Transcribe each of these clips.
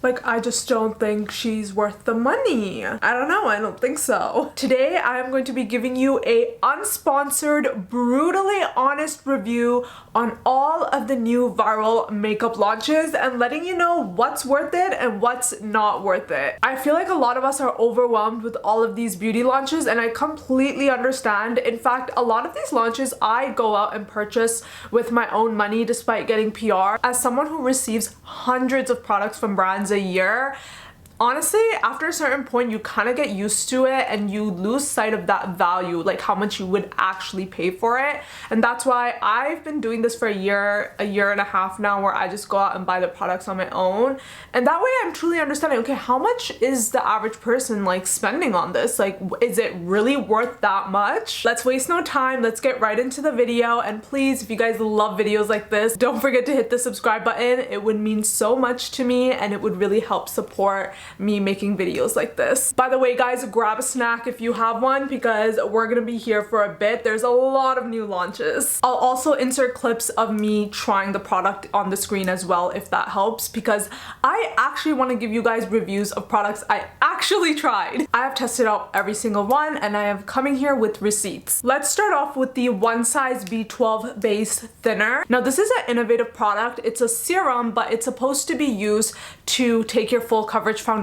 Like, I just don't think she's worth the money. I don't know, I don't think so. Today, I am going to be giving you a unsponsored, brutally honest review on all of the new viral makeup launches and letting you know what's worth it and what's not worth it. I feel like a lot of us are overwhelmed with all of these beauty launches, and I completely understand. In fact, a lot of these launches I go out and purchase with my own money despite getting PR. As someone who receives hundreds of products from brands a year, honestly, after a certain point, you kind of get used to it and you lose sight of that value, like how much you would actually pay for it. And that's why I've been doing this for a year and a half now, where I just go out and buy the products on my own. And that way I'm truly understanding, okay, how much is the average person like spending on this? Like, is it really worth that much? Let's waste no time. Let's get right into the video. And please, if you guys love videos like this, don't forget to hit the subscribe button. It would mean so much to me and it would really help support me making videos like this. By the way, guys, grab a snack if you have one, because we're gonna be here for a bit. There's a lot of new launches. I'll also insert clips of me trying the product on the screen as well, if that helps, because I actually want to give you guys reviews of products I actually tried. I have tested out every single one and I am coming here with receipts. Let's start off with the One Size B12 Base Thinner. Now, this is an innovative product. It's a serum, but it's supposed to be used to take your full coverage foundations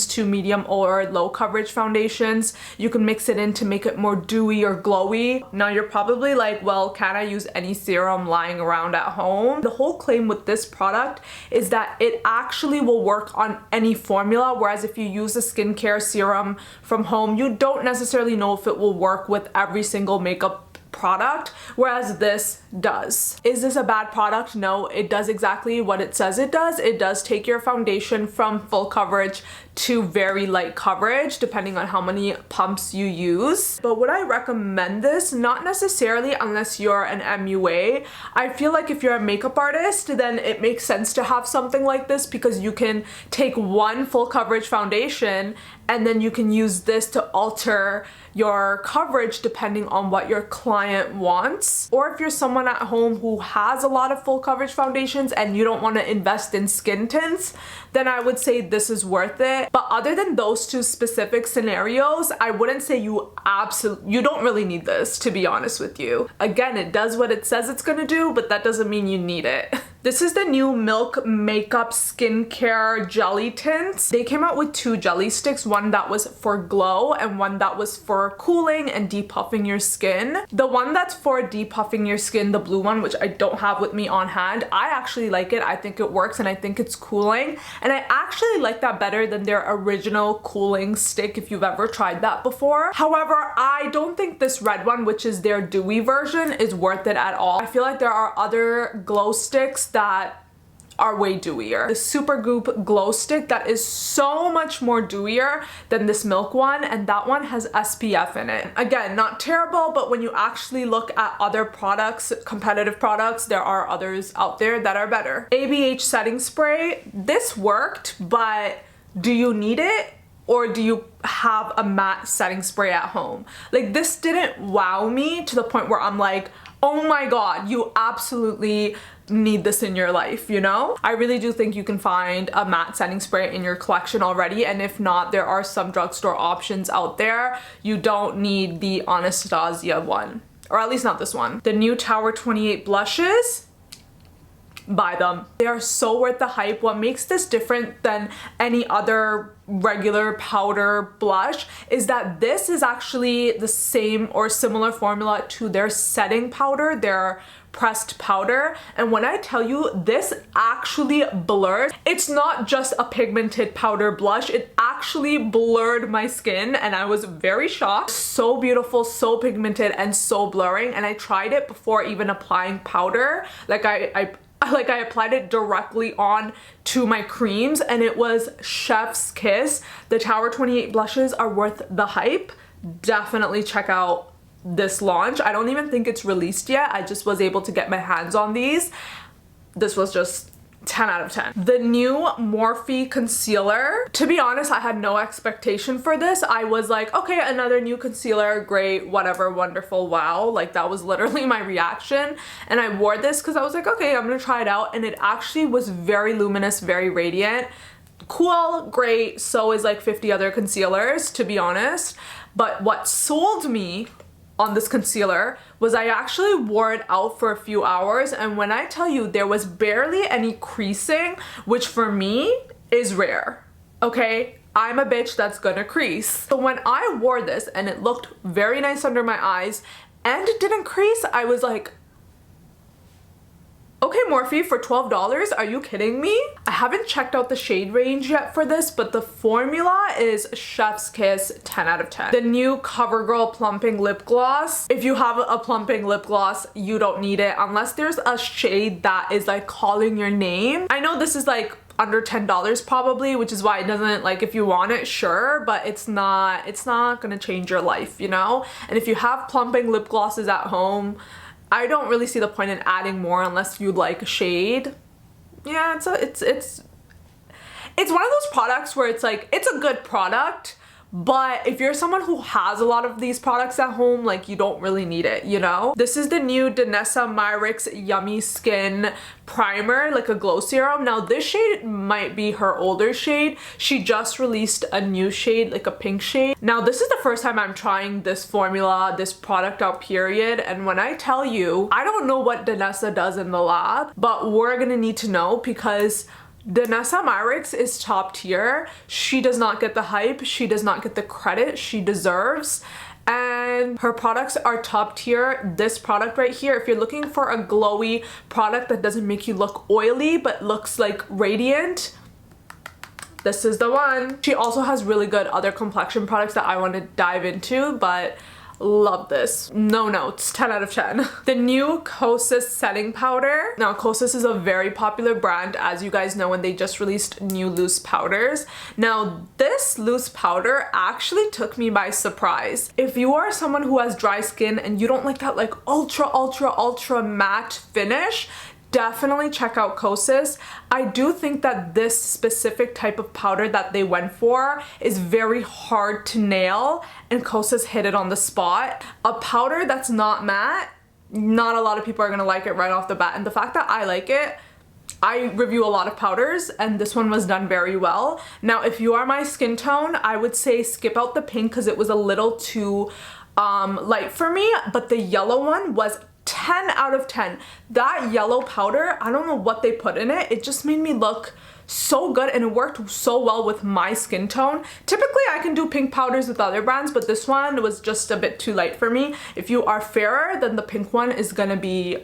to medium or low coverage foundations. You can mix it in to make it more dewy or glowy. Now, you're probably like, well, can I use any serum lying around at home? The whole claim with this product is that it actually will work on any formula, whereas if you use a skincare serum from home, you don't necessarily know if it will work with every single makeup product, whereas this does. Is this a bad product? No, it does exactly what it says it does. It does take your foundation from full coverage to very light coverage, depending on how many pumps you use. But would I recommend this? Not necessarily, unless you're an MUA. I feel like if you're a makeup artist, then it makes sense to have something like this, because you can take one full coverage foundation and then you can use this to alter your coverage depending on what your client wants. Or if you're someone at home who has a lot of full coverage foundations and you don't want to invest in skin tints, then I would say this is worth it. But other than those two specific scenarios, I wouldn't say you don't really need this, to be honest with you. Again, it does what it says it's gonna do, but that doesn't mean you need it. This is the new Milk Makeup Skincare Jelly Tints. They came out with two jelly sticks, one that was for glow and one that was for cooling and depuffing your skin. The one that's for depuffing your skin, the blue one, which I don't have with me on hand, I actually like it. I think it works and I think it's cooling. And I actually like that better than their original cooling stick, if you've ever tried that before. However, I don't think this red one, which is their dewy version, is worth it at all. I feel like there are other glow sticks that are way dewier. The Supergoop glow stick, that is so much more dewier than this Milk one, and that one has SPF in it. Again, not terrible, but when you actually look at other products, competitive products, there are others out there that are better. ABH setting spray, this worked, but do you need it? Or do you have a matte setting spray at home? Like, this didn't wow me to the point where I'm like, oh my god, you absolutely need this in your life, you know? I really do think you can find a matte setting spray in your collection already, and if not, there are some drugstore options out there. You don't need the Anastasia one, or at least not this one. The new Tower 28 blushes, buy them. They are so worth the hype. What makes this different than any other regular powder blush is that this is actually the same or similar formula to their setting powder, their pressed powder. And when I tell you, this actually blurs. It's not just a pigmented powder blush, it actually blurred my skin and I was very shocked. So beautiful, so pigmented, and so blurring. And I tried it before even applying powder. Like I applied it directly on to my creams and it was chef's kiss. The Tower 28 blushes are worth the hype. Definitely check out this launch. I don't even think it's released yet. I just was able to get my hands on these. This was just 10 out of 10. The new Morphe concealer. To be honest, I had no expectation for this. I was like, okay, another new concealer, great, whatever, wonderful, wow. Like, that was literally my reaction. And I wore this because I was like, okay, I'm gonna try it out. And it actually was very luminous, very radiant. cool, great, so is like 50 other concealers, to be honest. But what sold me on this concealer was I actually wore it out for a few hours, and when I tell you there was barely any creasing, which for me is rare, okay? I'm a bitch that's gonna crease. So when I wore this and it looked very nice under my eyes and it didn't crease, I was like, okay, Morphe, for $12, are you kidding me? I haven't checked out the shade range yet for this, but the formula is Chef's Kiss 10 out of 10. The new CoverGirl Plumping Lip Gloss. If you have a plumping lip gloss, you don't need it unless there's a shade that is like calling your name. I know this is like under $10 probably, which is why it doesn't, like, if you want it, sure, but it's not gonna change your life, you know? And if you have plumping lip glosses at home, I don't really see the point in adding more unless you like a shade. Yeah, it's one of those products where it's like, it's a good product, but if you're someone who has a lot of these products at home, like, you don't really need it, you know? This is the new Danessa Myricks Yummy Skin Primer, like a glow serum. Now this shade might be her older shade. She just released a new shade, like a pink shade. Now this is the first time I'm trying this formula, this product out, period. And when I tell you, I don't know what Danessa does in the lab, but we're gonna need to know because Danessa Myricks is top tier. She does not get the hype. She does not get the credit she deserves. And her products are top tier. This product right here, if you're looking for a glowy product that doesn't make you look oily but looks like radiant, this is the one. She also has really good other complexion products that I want to dive into, but love this. No notes, 10 out of 10. The new Kosas setting powder. Now Kosas is a very popular brand, as you guys know, when they just released new loose powders. Now this loose powder actually took me by surprise. If you are someone who has dry skin and you don't like that like ultra matte finish, definitely check out Kosas. I do think that this specific type of powder that they went for is very hard to nail, and Kosas hit it on the spot. A powder that's not matte, not a lot of people are gonna like it right off the bat, and the fact that I like it, I review a lot of powders and this one was done very well. Now if you are my skin tone, I would say skip out the pink because it was a little too light for me, but the yellow one was 10 out of 10. That yellow powder, I don't know what they put in it. It just made me look so good and it worked so well with my skin tone. Typically I can do pink powders with other brands, but this one was just a bit too light for me. If you are fairer, then the pink one is gonna be,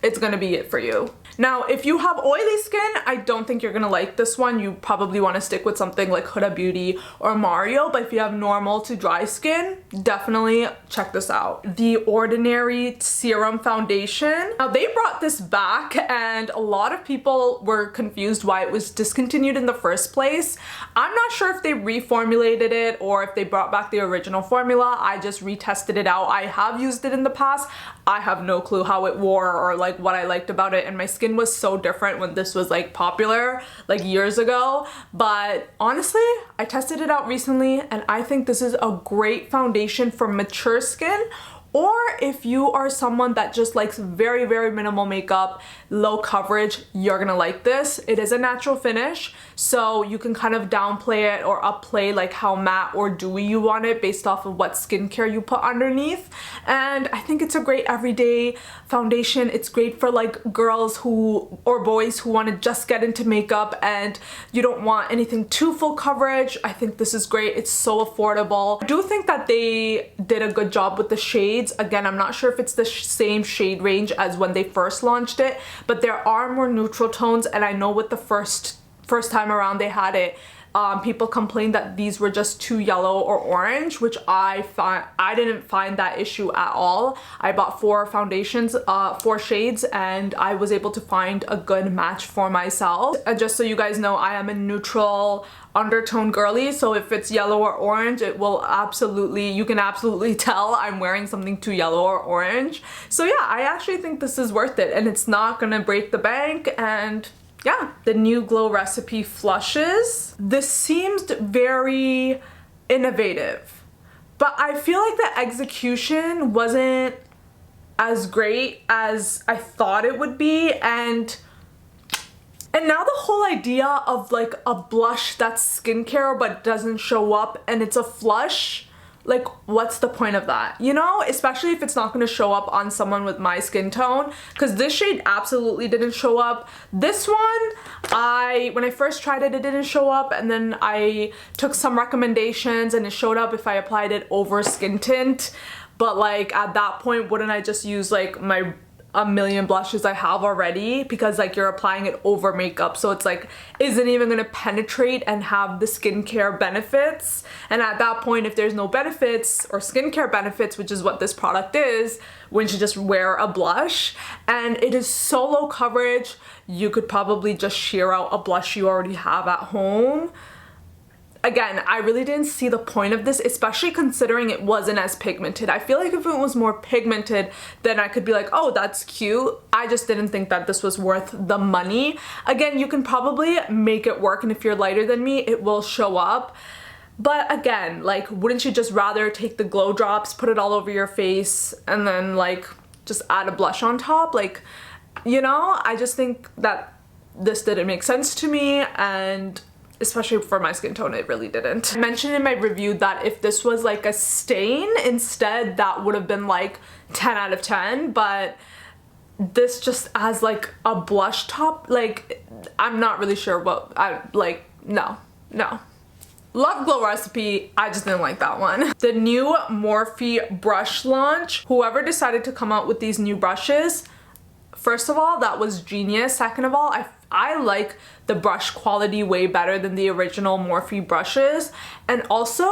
it's gonna be it for you. Now, if you have oily skin, I don't think you're gonna like this one. You probably wanna stick with something like Huda Beauty or Mario, but if you have normal to dry skin, definitely check this out. The Ordinary Serum Foundation. Now, they brought this back and a lot of people were confused why it was discontinued in the first place. I'm not sure if they reformulated it or if they brought back the original formula. I just retested it out. I have used it in the past. I have no clue how it wore or like what I liked about it, and my skin was so different when this was like popular like years ago. But honestly, I tested it out recently and I think this is a great foundation for mature skin, or if you are someone that just likes very minimal makeup, low coverage, you're gonna like this. It is a natural finish, so you can kind of downplay it or upplay like how matte or dewy you want it based off of what skincare you put underneath. And I think it's a great everyday foundation. It's great for like girls who or boys who want to just get into makeup and you don't want anything too full coverage. I think this is great. It's so affordable. I do think that they did a good job with the shades. Again, I'm not sure if it's the same shade range as when they first launched it, but there are more neutral tones, and I know with the first time around they had it, people complained that these were just too yellow or orange, which I didn't find that issue at all. I bought 4 foundations, 4 shades, and I was able to find a good match for myself. And just so you guys know, I am a neutral undertone girly, so if it's yellow or orange, it will absolutely, you can absolutely tell I'm wearing something too yellow or orange. So yeah, I actually think this is worth it, and it's not gonna break the bank. And yeah, the new Glow Recipe Flushes. This seems very innovative, but I feel like the execution wasn't as great as I thought it would be, and And now the whole idea of like a blush that's skincare but doesn't show up and it's a flush, like what's the point of that, you know? Especially if it's not going to show up on someone with my skin tone, because this shade absolutely didn't show up. This one, when I first tried it, it didn't show up, and then I took some recommendations and it showed up if I applied it over skin tint. But like at that point, wouldn't I just use like a million blushes I have already, because like you're applying it over makeup, so it's like isn't even gonna penetrate and have the skincare benefits. And at that point, if there's no benefits or skincare benefits, which is what this product is, wouldn't you just wear a blush? And it is so low coverage, you could probably just sheer out a blush you already have at home. Again, I really didn't see the point of this, especially considering it wasn't as pigmented. I feel like if it was more pigmented, then I could be like, oh, that's cute. I just didn't think that this was worth the money. Again, you can probably make it work, and if you're lighter than me, it will show up. But again, like, wouldn't you just rather take the glow drops, put it all over your face, and then like just add a blush on top? Like, you know, I just think that this didn't make sense to me, and especially for my skin tone, it really didn't. I mentioned in my review that if this was like a stain instead, that would have been like 10 out of 10, but this just as like a blush top, like I'm not really sure what I like. No. Love Glow Recipe, I just didn't like that one. The new Morphe brush launch, whoever decided to come out with these new brushes, first of all, that was genius. Second of all, I like the brush quality way better than the original Morphe brushes. And also,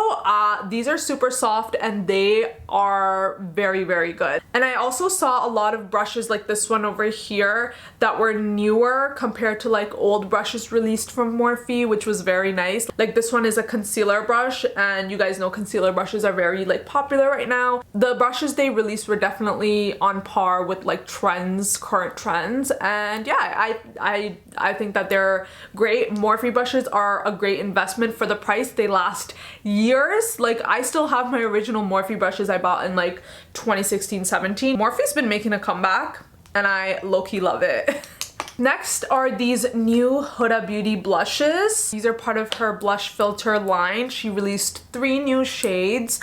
these are super soft and they are very, very good. And I also saw a lot of brushes like this one over here that were newer compared to like old brushes released from Morphe, which was very nice. Like this one is a concealer brush, and you guys know concealer brushes are very like popular right now. The brushes they released were definitely on par with like trends, current trends. And yeah, I think that they're great. Morphe brushes are a great investment for the price. They last years. Like I still have my original Morphe brushes I bought in like 2016-17. Morphe's been making a comeback and I low-key love it. Next are these new Huda Beauty blushes. These are part of her blush filter line. She released 3 new shades.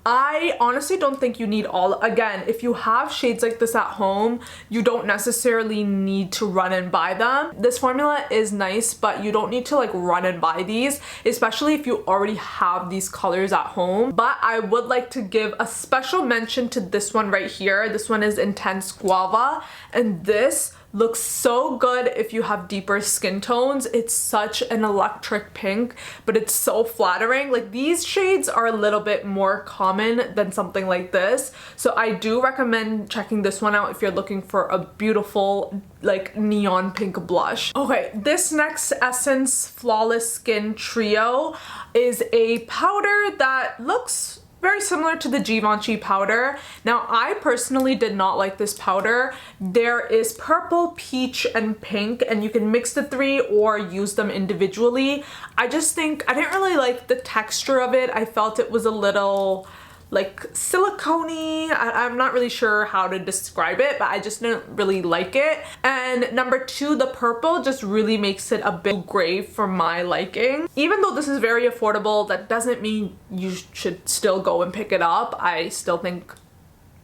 I honestly don't think you need all. Again, if you have shades like this at home, you don't necessarily need to run and buy them. This formula is nice, but you don't need to like run and buy these, especially if you already have these colors at home. But I would like to give a special mention to this one right here. This one is Intense Guava, and this looks so good if you have deeper skin tones. It's such an electric pink, but it's so flattering. Like these shades are a little bit more common than something like this, so I do recommend checking this one out if you're looking for a beautiful like neon pink blush. Okay, this next Essence Flawless Skin Trio is a powder that looks very similar to the Givenchy powder. Now, I personally did not like this powder. There is purple, peach, and pink, and you can mix the 3 or use them individually. I just think I didn't really like the texture of it. I felt it was a little like silicone-y. I'm not really sure how to describe it, but I just didn't really like it. And number 2, the purple just really makes it a bit gray for my liking. Even though this is very affordable, that doesn't mean you should still go and pick it up. I still think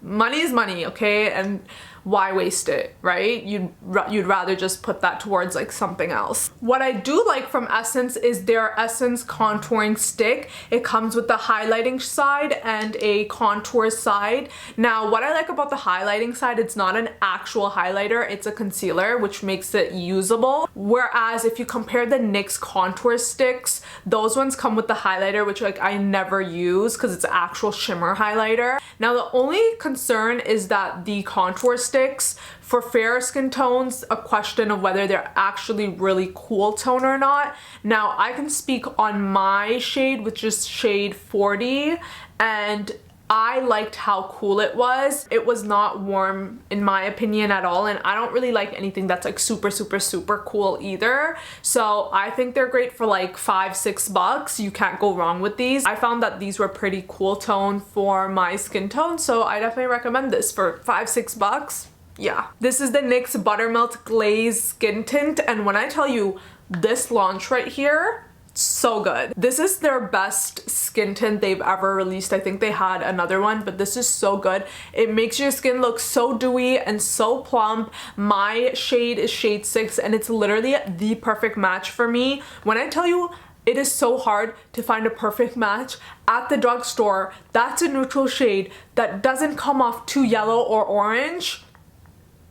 money is money, okay? And why waste it, right? You'd rather just put that towards like something else. What I do like from Essence is their Essence contouring stick. It comes with the highlighting side and a contour side. Now, what I like about the highlighting side, it's not an actual highlighter, it's a concealer, which makes it usable. Whereas if you compare the NYX contour sticks, those ones come with the highlighter, which like I never use because it's actual shimmer highlighter. Now, the only concern is that the contour sticks for fair skin tones, a question of whether they're actually really cool tone or not. Now, I can speak on my shade, which is shade 40, and I liked how cool it was. It was not warm in my opinion at all, and I don't really like anything that's like super cool either. So I think they're great for like $5-6. You can't go wrong with these. I found that these were pretty cool tone for my skin tone, so I definitely recommend this for $5-6. Yeah. This is the NYX Buttermelt Glaze Skin Tint, and when I tell you this launch right here, so good. This is their best skin tint they've ever released. I think they had another one, but this is so good. It makes your skin look so dewy and so plump. My shade is shade 6 and it's literally the perfect match for me. When I tell you it is so hard to find a perfect match at the drugstore that's a neutral shade that doesn't come off too yellow or orange.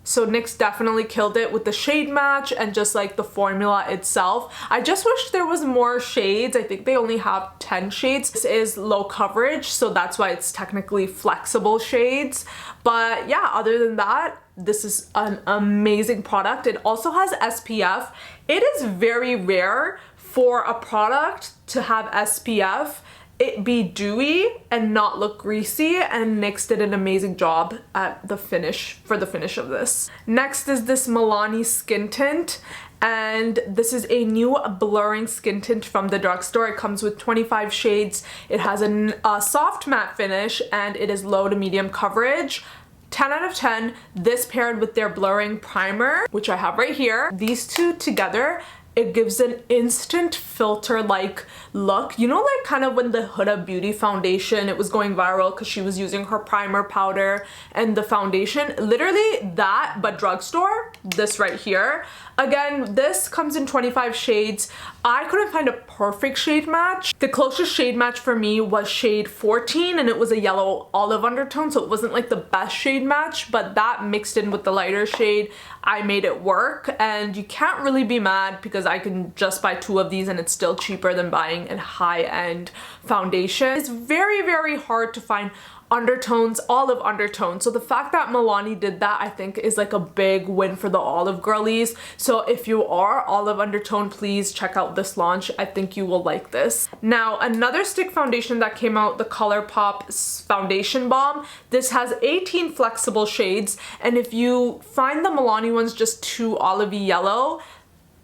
So NYX definitely killed it with the shade match and just like the formula itself. I just wish there was more shades. I think they only have 10 shades. This is low coverage, so that's why it's technically flexible shades. But yeah, other than that, this is an amazing product. It also has SPF. It is very rare for a product to have SPF, it be dewy and not look greasy, and NYX did an amazing job at the finish of this. Next is this Milani skin tint, and this is a new blurring skin tint from the drugstore. It comes with 25 shades. It has a soft matte finish and it is low to medium coverage. 10 out of 10. This paired with their blurring primer, which I have right here. These two together, it gives an instant filter-like look. You know, like kind of when the Huda Beauty foundation, it was going viral because she was using her primer powder and the foundation. Literally that, but drugstore, this right here. Again, this comes in 25 shades. I couldn't find a perfect shade match. The closest shade match for me was shade 14 and it was a yellow olive undertone, so it wasn't like the best shade match, but that mixed in with the lighter shade, I made it work. And you can't really be mad because I can just buy 2 of these and it's still cheaper than buying a high-end foundation. It's very, very hard to find undertones, olive undertones. So the fact that Milani did that, I think, is like a big win for the olive girlies. So if you are olive undertone, please check out this launch. I think you will like this. Now, another stick foundation that came out, the ColourPop Foundation Balm. This has 18 flexible shades, and if you find the Milani ones just too olivey yellow,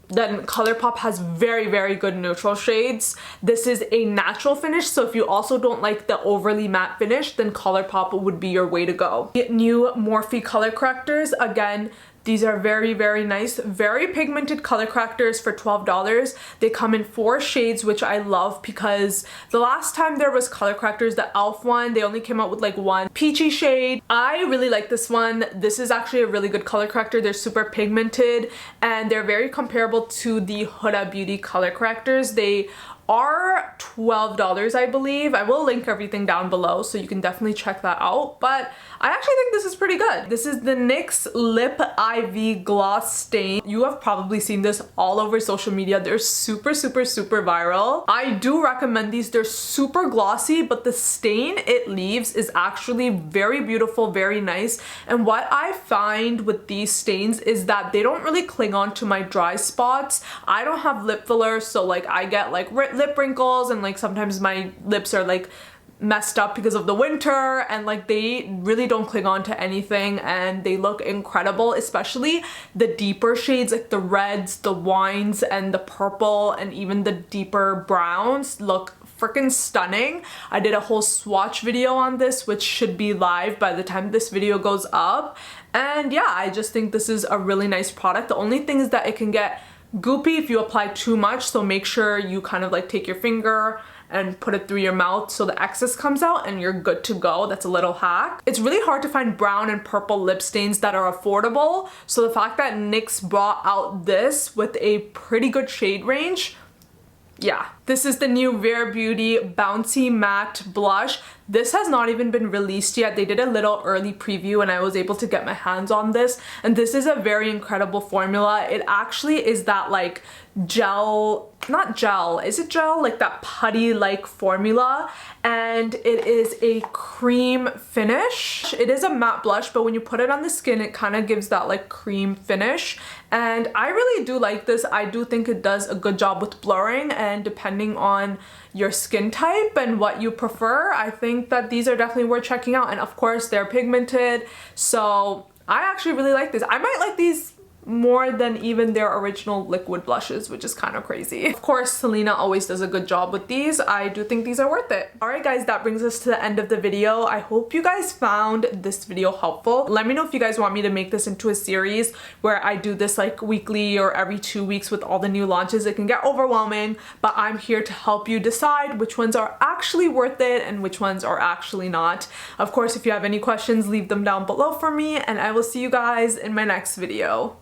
then ColourPop has very, very good neutral shades. This is a natural finish, so if you also don't like the overly matte finish, then ColourPop would be your way to go. New Morphe color correctors. Again, these are very, very nice, very pigmented color correctors for $12. They come in 4 shades, which I love because the last time there was color correctors, the e.l.f. one, they only came out with like one peachy shade. I really like this one. This is actually a really good color corrector. They're super pigmented and they're very comparable to the Huda Beauty color correctors. They are $12, I believe. I will link everything down below so you can definitely check that out, but I actually think this is pretty good. This is the NYX Lip Ivy Gloss Stain. You have probably seen this all over social media. They're super, super, super viral. I do recommend these. They're super glossy, but the stain it leaves is actually very beautiful, very nice. And what I find with these stains is that they don't really cling on to my dry spots. I don't have lip filler, so like I get like lip wrinkles and like sometimes my lips are like messed up because of the winter, and like they really don't cling on to anything and they look incredible, especially the deeper shades like the reds, the wines, and the purple, and even the deeper browns look freaking stunning. I did a whole swatch video on this, which should be live by the time this video goes up, and yeah, I just think this is a really nice product. The only thing is that it can get goopy if you apply too much, so make sure you kind of like take your finger and put it through your mouth so the excess comes out and you're good to go. That's a little hack. It's really hard to find brown and purple lip stains that are affordable, so the fact that NYX brought out this with a pretty good shade range, yeah. This is the new Rare Beauty Bouncy Matte Blush. This has not even been released yet. They did a little early preview and I was able to get my hands on this, and this is a very incredible formula. It actually is that like gel, not gel, is it gel? Like that putty like formula, and it is a cream finish. It is a matte blush, but when you put it on the skin it kind of gives that like cream finish, and I really do like this. I do think it does a good job with blurring, and depending on your skin type and what you prefer, I think that these are definitely worth checking out. And of course they're pigmented, so I actually really like this. I might like these more than even their original liquid blushes, which is kind of crazy. Of course, Selena always does a good job with these. I do think these are worth it. Alright guys, that brings us to the end of the video. I hope you guys found this video helpful. Let me know if you guys want me to make this into a series where I do this like weekly or every 2 weeks with all the new launches. It can get overwhelming, but I'm here to help you decide which ones are actually worth it and which ones are actually not. Of course, if you have any questions, leave them down below for me, and I will see you guys in my next video.